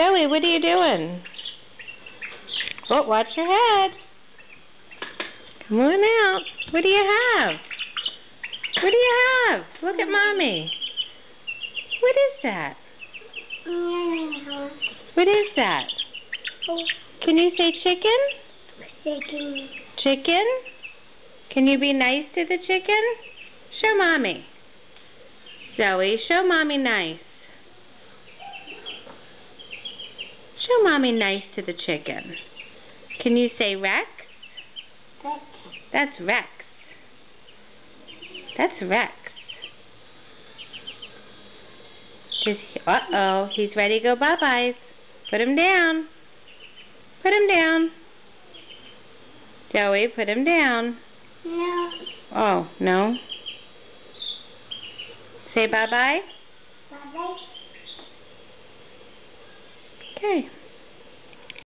Joey, what are you doing? Oh, watch your head. Come on out. What do you have? What do you have? Look at Mommy. What is that? What is that? Can you say chicken? Chicken. Chicken? Can you be nice to the chicken? Show Mommy. Zoe, show Mommy nice. Show Mommy nice to the chicken. Can you say Rex? Rex. That's Rex. That's Rex. Uh-oh, he's ready to go bye-byes. Put him down. Put him down. Joey, put him down. No. Oh, no? Say bye-bye? Bye-bye. Okay.